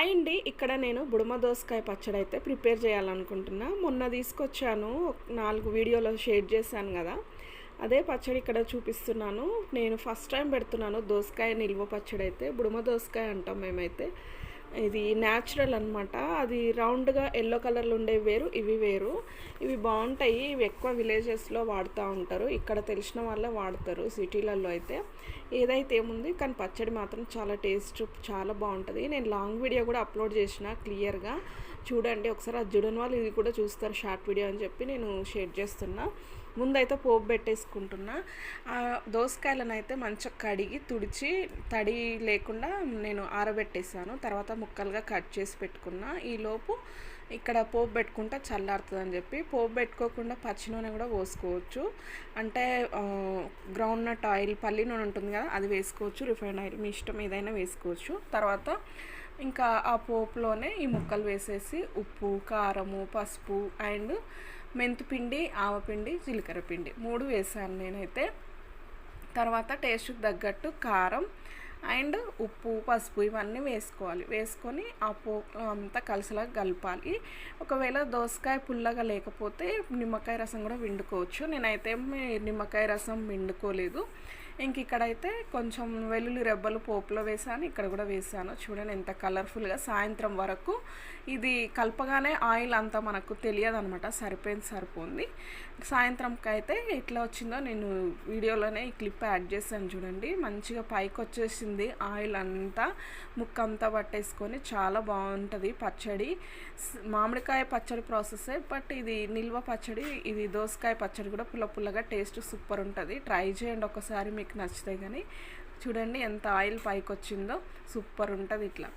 Hi అండి. ఇక్కడ నేను బుడమ దోసకాయ పచ్చడి అయితే ప్రిపేర్ చేయాలనుకుంటున్నా. మొన్న తీసుకొచ్చాను, 4 వీడియోలో షేర్ చేశాను కదా, అదే పచ్చడి ఇక్కడ చూపిస్తున్నాను. నేను ఫస్ట్ టైం పెడుతున్నాను దోసకాయ నిల్వ పచ్చడి. అయితే బుడమ దోసకాయ అంటాం మేమైతే. ఇది న్యాచురల్ అనమాట. అది రౌండ్గా ఎల్లో కలర్లో ఉండేవి వేరు, ఇవి వేరు. ఇవి బాగుంటాయి. ఇవి ఎక్కువ విలేజెస్లో వాడుతూ ఉంటారు. ఇక్కడ తెలిసిన వాళ్ళే వాడతారు. సిటీలలో అయితే ఏదైతే ఏముంది, కానీ పచ్చడి మాత్రం చాలా టేస్ట్ చాలా బాగుంటుంది. నేను లాంగ్ వీడియో కూడా అప్లోడ్ చేసిన క్లియర్గా చూడండి ఒకసారి. అది చూడని వాళ్ళు ఇది కూడా చూస్తారు షార్ట్ వీడియో అని చెప్పి నేను షేర్ చేస్తున్నా. ముందైతే పోపు పెట్టేసుకుంటున్నా. దోసకాయలను అయితే మంచిగా కడిగి తుడిచి తడి లేకుండా నేను ఆరబెట్టేసాను. తర్వాత ముక్కలుగా కట్ చేసి పెట్టుకున్నా. ఈలోపు ఇక్కడ పోపు పెట్టుకుంటే చల్లారుతుందని చెప్పి పోపు పెట్టుకోకుండా పచ్చి నూనె కూడా పోసుకోవచ్చు. అంటే గ్రౌండ్ నట్ ఆయిల్, పల్లి నూనె ఉంటుంది కదా, అది వేసుకోవచ్చు. రిఫైండ్ ఆయిల్ మీ ఇష్టం ఏదైనా వేసుకోవచ్చు. తర్వాత ఇంకా ఆ పోపులోనే ఈ ముక్కలు వేసేసి ఉప్పు, కారము, పసుపు అండ్ మెంతిపిండి, ఆవపిండి, జీలకర్ర పిండి 3 వేసాను నేనైతే. తర్వాత టేస్ట్కి తగ్గట్టు కారం అండ్ ఉప్పు, పసుపు ఇవన్నీ వేసుకోవాలి. వేసుకొని ఆ పోపు అంతా కలిసిలా కలపాలి. ఒకవేళ దోసకాయ పుల్లగా లేకపోతే నిమ్మకాయ రసం కూడా పిండుకోవచ్చు. నేనైతే నిమ్మకాయ రసం పిండుకోలేదు. ఇంక ఇక్కడైతే కొంచెం వెల్లుల్లి రెబ్బలు పోపులో వేసాను, ఇక్కడ కూడా వేసాను. చూడండి ఎంత కలర్ఫుల్గా. సాయంత్రం వరకు ఇది కలపగానే ఆయిల్ అంతా మనకు తెలియదు అనమాట. సరిపోయింది. సాయంత్రంకి అయితే ఎట్లా వచ్చిందో నేను వీడియోలోనే ఈ క్లిప్ యాడ్ చేశాను చూడండి. మంచిగా పైకి వచ్చేసింది ఆయిల్ అంతా, ముక్క అంతా పట్టేసుకొని చాలా బాగుంటుంది పచ్చడి. మామిడికాయ పచ్చడి ప్రాసెసే, బట్ ఇది నిల్వ పచ్చడి. ఇది దోసకాయ పచ్చడి కూడా పుల్లగా టేస్ట్ సూపర్ ఉంటుంది. ట్రై చేయండి ఒకసారి, మీకు నచ్చితే. కానీ చూడండి ఎంత ఆయిల్ పైకి వచ్చిందో, సూపర్ ఉంటుంది ఇట్లా.